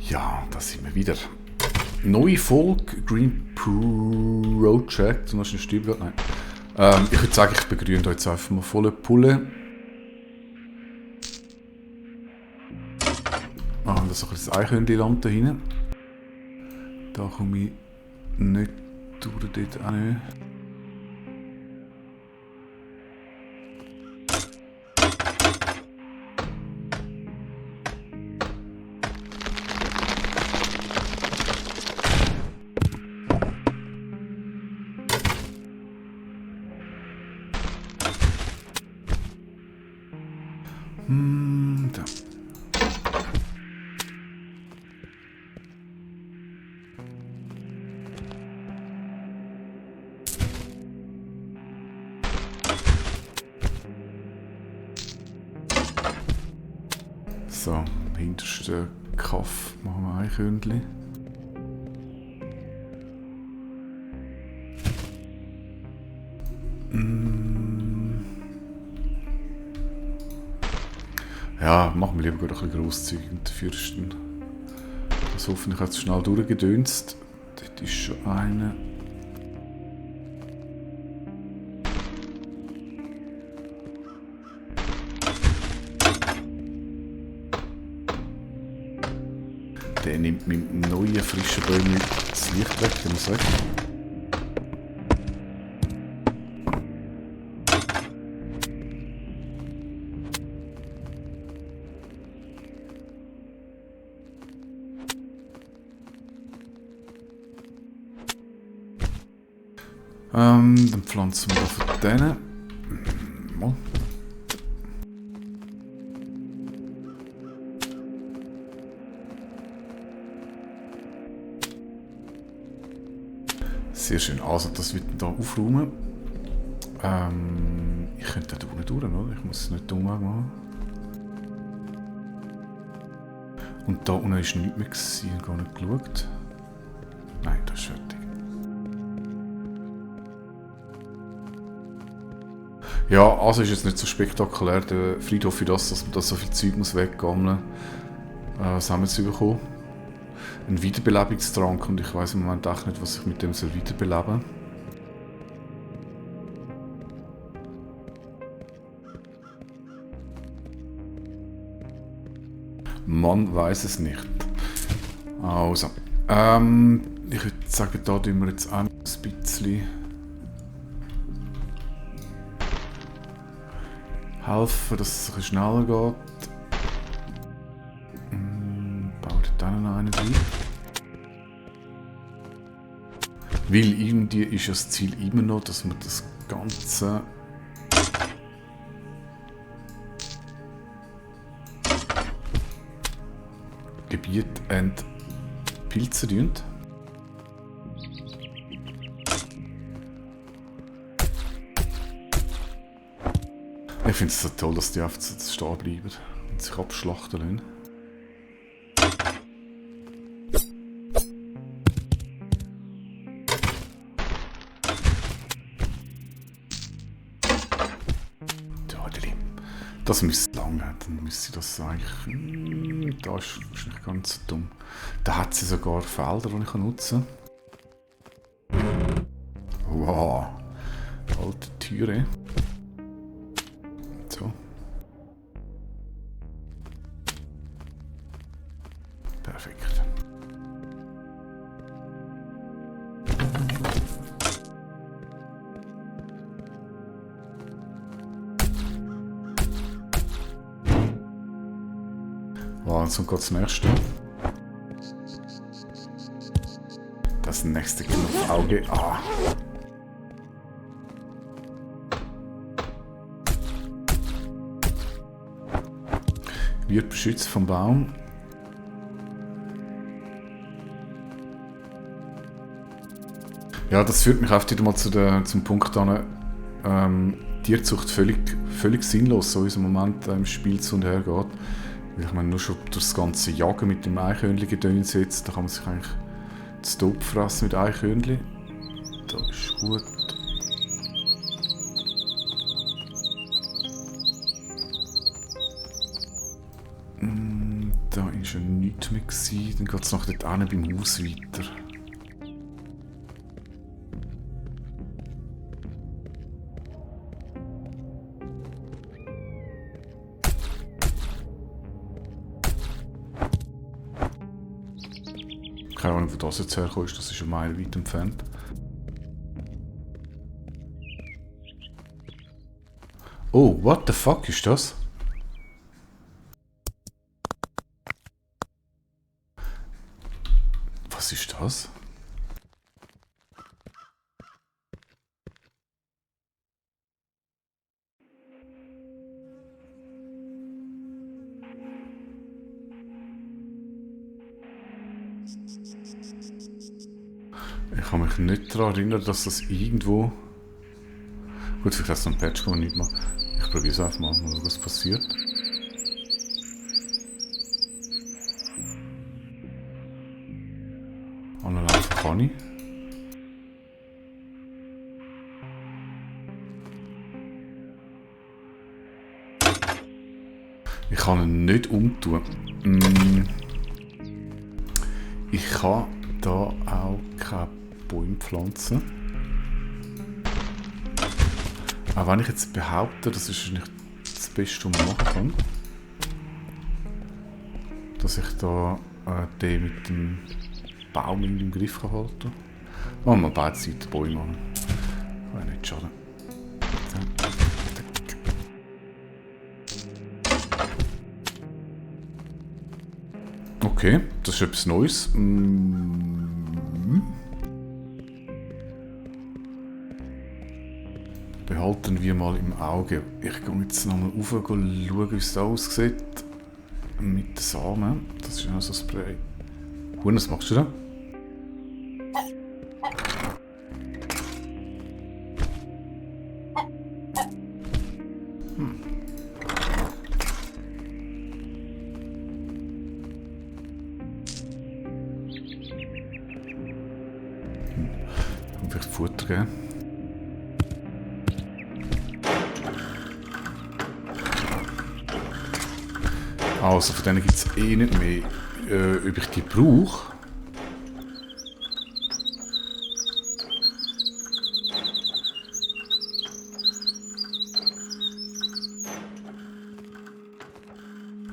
Ja, da sind wir wieder. Neue Folge Green Project. Du hast einen Stiel gehört? Nein. Ich würde sagen, ich begrüße euch jetzt einfach mal volle Pulle. Machen wir so ein bisschen das Eichhörnchen-Land da hinten. Da komme ich nicht durch, dort auch nicht. Da. So, hinterste Kaff machen wir Eichhörnchen. Ja, machen wir lieber ein bisschen grosszügig mit den Fürsten. Das hoffentlich hat es schnell durchgedönst. Dort ist schon einer. Der nimmt mit dem neuen, frischen Bäumen das Licht weg, kann man sagen. Dann pflanzen wir da von denen. Mal. Sehr schön. Also, das wird hier aufräumen. Ich könnte da unten durch, oder? Ich muss es nicht dumm machen. Und da unten ist nichts mehr gewesen. Ich habe gar nicht geschaut. Nein, das ist fertig. Ja, also ist jetzt nicht so spektakulär, der Friedhof für das, dass man da so viel Zeug muss weggammeln muss. Was haben wir jetzt bekommen? Ein Wiederbelebungstrank und ich weiss im Moment echt nicht, was ich mit dem wiederbeleben soll. Man weiß es nicht. Also, ich würde sagen, da tun wir jetzt auch ein bisschen helfen, dass es ein bisschen schneller geht. Baut dann noch einen rein. Weil irgendwie ist das Ziel immer noch, dass wir das ganze Gebiet entpilzen tun. Ich finde es so toll, dass die einfach so stehen bleiben und sich abschlachten lassen. Das müsste lange, dann müsste ich das eigentlich. Da ist wahrscheinlich ganz dumm. Da hat sie sogar Felder, die ich nutzen kann. Wow. Alte Türe. So. Perfekt. Jetzt kommt das nächste. Das nächste Knopfauge. Ah. Wird beschützt vom Baum. Ja, das führt mich oft wieder mal zum Punkt an. Tierzucht völlig sinnlos, so wie es im Moment im Spiel zu und her geht. Weil ich meine, nur schon durch das ganze Jagen mit dem Eichhörnchen-Gedöns jetzt, da kann man sich eigentlich zu Tod fressen mit Eichhörnchen. Das ist gut. Da war schon nichts mehr. Dann geht es noch dort hinten beim Haus weiter. Keine Ahnung, wo das jetzt herkommt, das ist eine Meile weit entfernt. Oh, what the fuck ist das? Was ist das? Ich kann mich nicht daran erinnern, dass das irgendwo... Gut, vielleicht hat es noch ein Patch, kann man nicht machen. Ich probiere es einfach mal schauen, was passiert. Anlaufen kann ich. Ich kann ihn nicht umtun. Ich kann da auch keine Bäume pflanzen. Auch wenn ich jetzt behaupte, das ist nicht das Beste, was man machen kann. Dass ich da den mit dem Baum in den Griff kann halten. Machen wir beide Seiten Bäume an. Kann ja nicht schaden. Okay, das ist etwas Neues. Behalten wir mal im Auge. Ich gehe jetzt nochmal rauf, schauen, wie es da aussieht. Mit den Samen. Das ist ja so ein Spray. Huhn, was machst du da? Vielleicht Futter geben. Also von denen gibt es eh nicht mehr. Ob ich die brauche?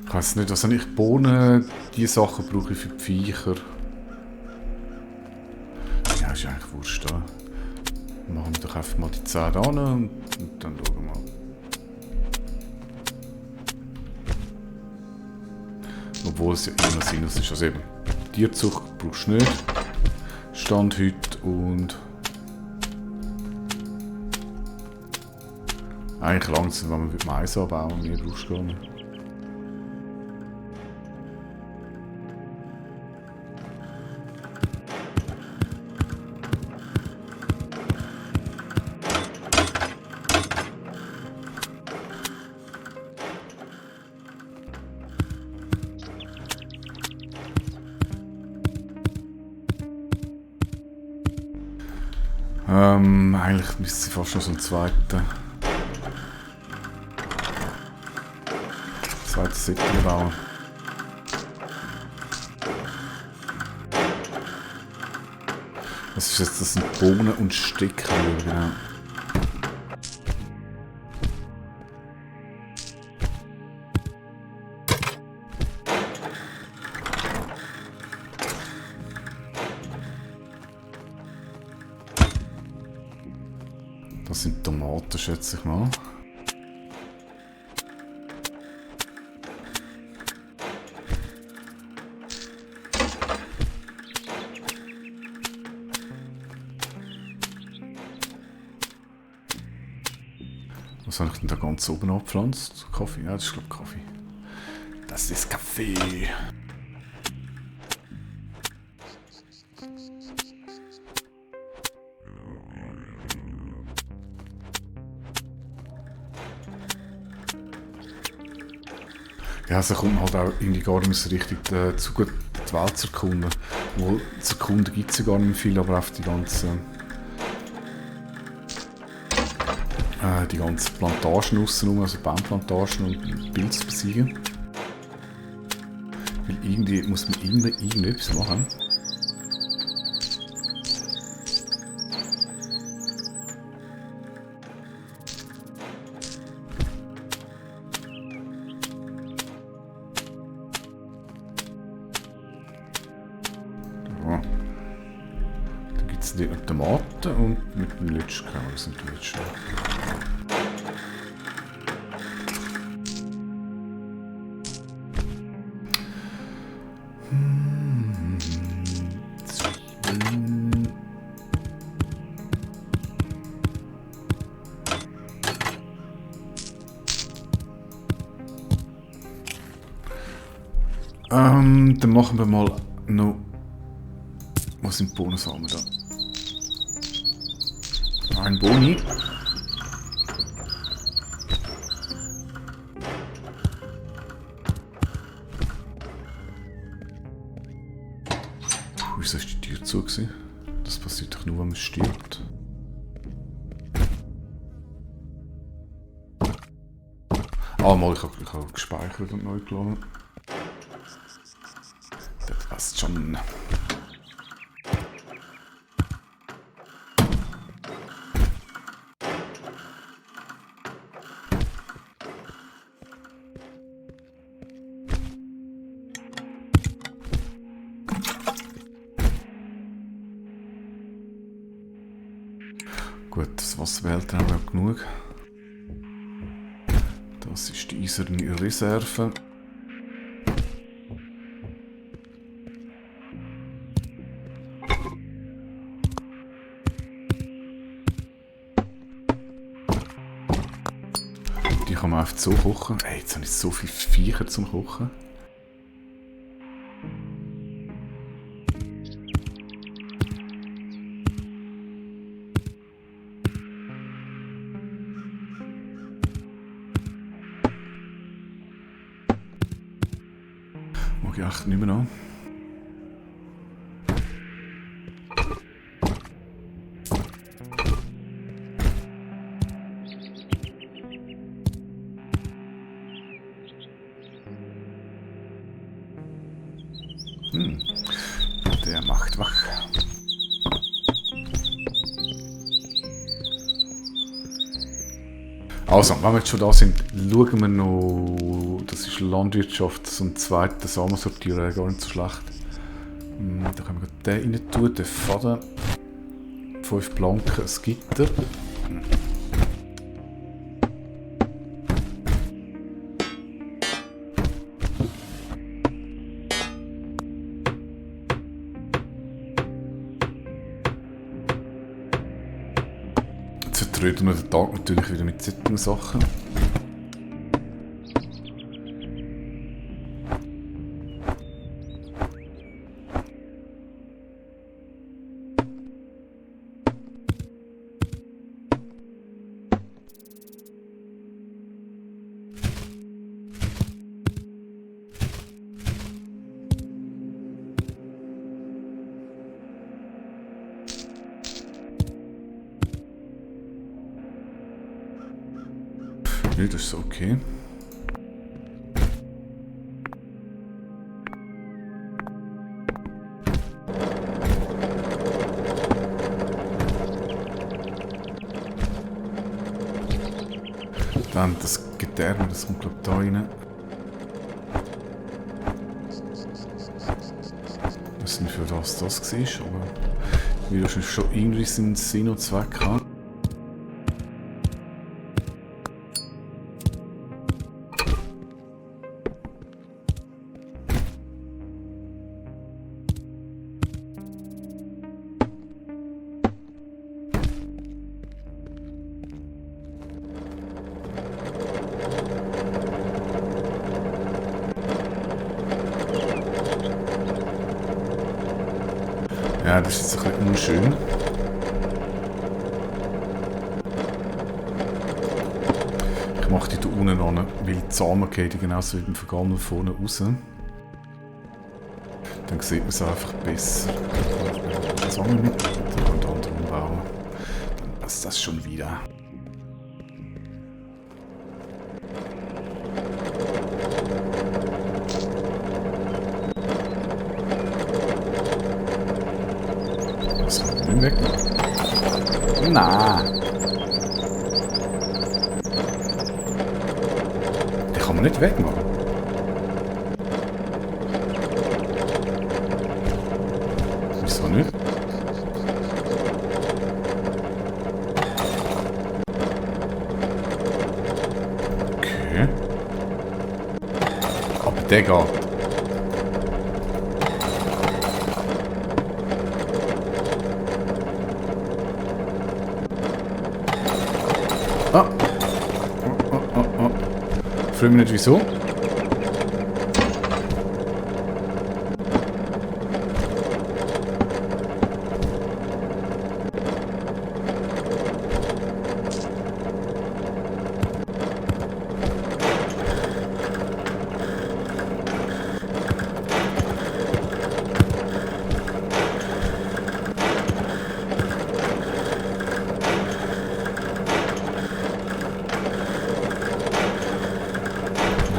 Ich weiß nicht, also nicht Bohnen, die Sachen brauche ich für die Viecher. Ja, ist eigentlich wurscht. Da machen wir doch einfach mal die 10 an und dann schauen wir mal. Obwohl es ja immer Sinus ist. Also eben, Tierzucht brauchst du nicht. Stand heute und... Eigentlich langsam, wenn man Mais anbauen, mehr brauchst du gar nicht. Eigentlich müsste sie fast noch so einen zweiten Sättigen bauen. Was ist jetzt? Das sind Bohnen und Steckrüben, genau. Das sind Tomaten, schätze ich mal. Was habe ich denn da ganz oben abgepflanzt? Kaffee? Ja, das ist glaube ich Kaffee. Das ist Kaffee. Ja, also kommt man halt auch irgendwie gar nicht so richtig zu gut die Welt zu erkunden. Wohl, zu erkunden gibt es ja gar nicht mehr viel, aber auf die ganzen Plantagen aussen rum, also Baumplantagen und Pilze besiegen. Weil irgendwie muss man immer irgendetwas machen. Ja. Dann gibt es die Tomaten und mit dem Lutschka. Was sind die Lutschka? Dann machen wir mal noch... Was sind die Bonusarme da? Ein Boni. Wieso ist die Tür zu gewesen? Das passiert doch nur, wenn man stirbt. Ah, mal, ich hab gespeichert und neu geladen. Das passt schon. Gut, das Wasserbehälter haben wir auch genug. Das ist die eiserne Reserve. Die kann man einfach so kochen. Ey, jetzt habe ich so viele Viecher zum Kochen. Mag ich echt nicht mehr an. Der macht wach. Also, wenn wir jetzt schon da sind, schauen wir noch. Das ist Landwirtschaft, so ein zweiter Samensortierer, gar nicht so schlecht. Da können wir den rein tun, den Faden. 5 Planken, ein Gitter. Reden wir den Tag natürlich wieder mit solchen Sachen. Nee, das ist okay. Dann das Gedärme, das kommt glaube ich da rein. Ich weiß nicht, für was das war, aber wie das schon irgendwie seinen Sinn und Zweck hat. Ja, das ist jetzt ein bisschen unschön. Ich mache die da unten an, weil die Samen gehen genauso wie beim Vergammeln vorne raus. Dann sieht man es einfach besser. Die Samen mit und andere umbauen. Dann passt das schon wieder. Nimm weg. Nein. Den kann man nicht wegmachen. Wieso nicht? Okay. Aber der geht. Ah! Oh. Frage mich nicht wieso.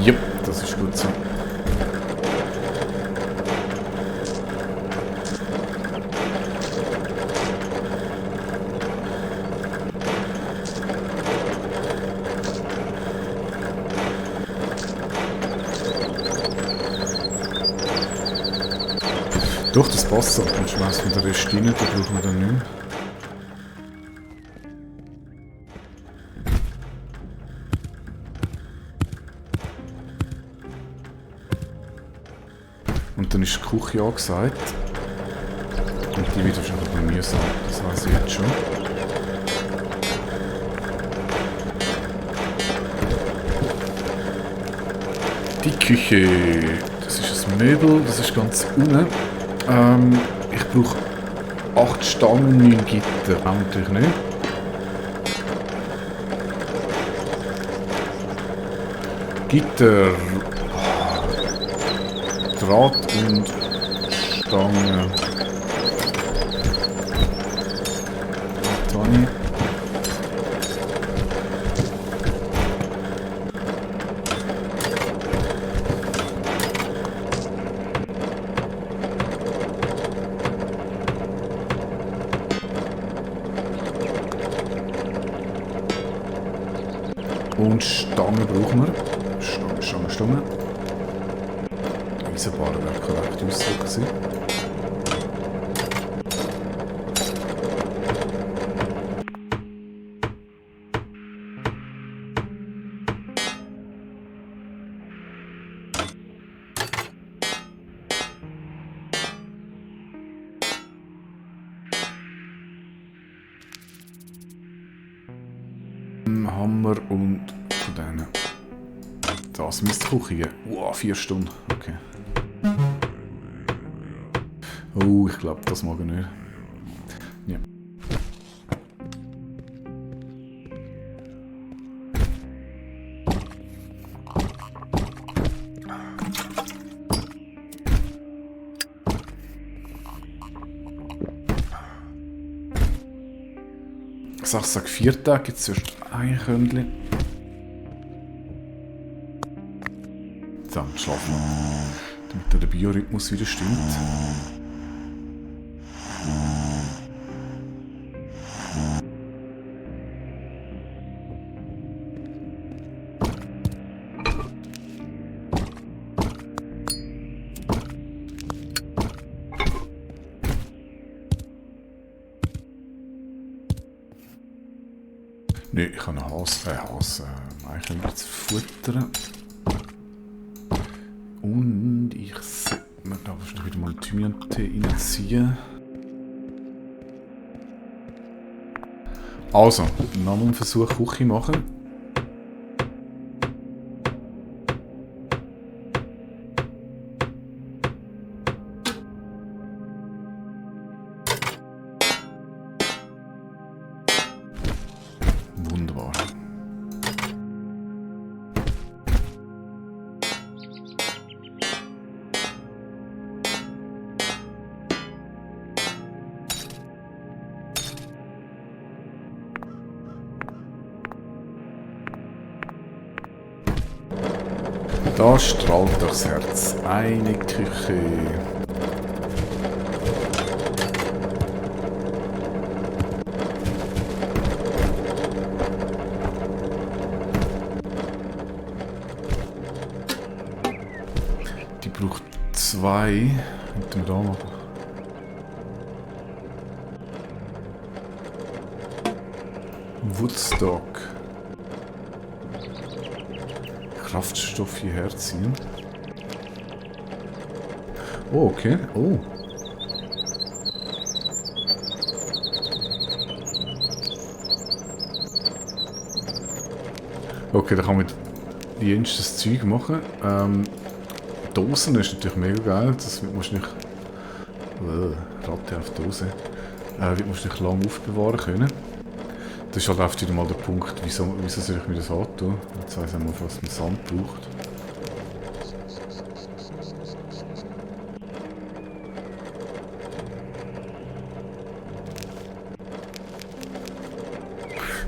Jupp, das ist gut so. Doch, das passt so. Dann schmeißen wir den Rest rein, den brauchen wir dann nicht mehr. Und dann ist die Küche angesagt. Und die wird wahrscheinlich bei mir sein. Das weiss ich jetzt schon. Die Küche. Das ist ein Möbel, das ist ganz unten. Ich brauche 8 Stangen, 9 Gitter. Auch natürlich nicht. Gitter. Draht und Stange. Toni. Und Stange brauchen wir. Stange. Eisenbahn wäre korrekt Ausdruck gewesen. Hammer und von denen. Das müsste Küche geben. Wow, 4 Stunden. Okay. Oh, ich glaube, das mag ich nicht. Ja. Ich sage 4 Tage, jetzt erst ein Könnchen. So, dann schlafen wir. Damit der Biorhythmus wieder stimmt. Nö, ich habe einen Hase eigentlich zu futtern. Und ich sollte mir da wahrscheinlich wieder mal Thymian-Tee reinziehen. Also, nochmal einen Versuch Küche machen. Wunderbar. Da strahlt durchs Herz eine Küche. Die braucht 2. Könnten wir da machen. Woodstock. Kraftstoff hierher ziehen. Oh, okay. Oh. Okay, da kann man jenstes Zeug machen. Dosen ist natürlich mega geil. Das musst du nicht... Ratte auf Dose. Wird musst du nicht lange aufbewahren können. Das ist halt einfach wieder mal der Punkt, wieso soll ich mir das antun? Jetzt weiss ich mal, was man Sand braucht.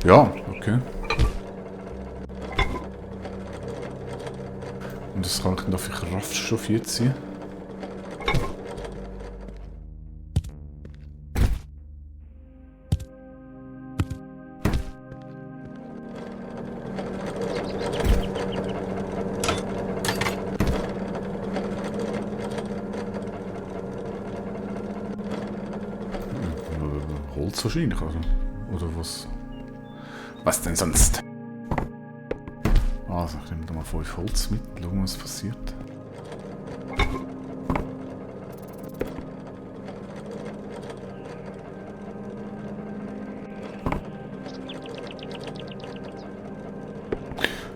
Ja, okay. Und das kann ich dann für Kraftstoff jetzt ziehen. Holz wahrscheinlich, also. Oder was? Was denn sonst? Also, ich nehme da mal 5 Holz mit, schauen, was passiert.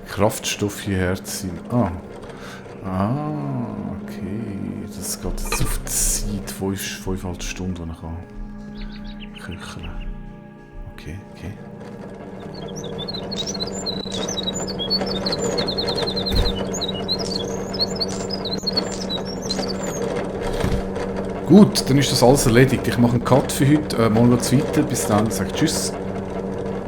Kraftstoff hierher ziehen. Okay. Das geht jetzt auf die Zeit. 5 Stunden, die ich kann köcheln. Okay. Gut, dann ist das alles erledigt. Ich mache einen Cut für heute. Morgen geht's weiter. Bis dann, sage tschüss.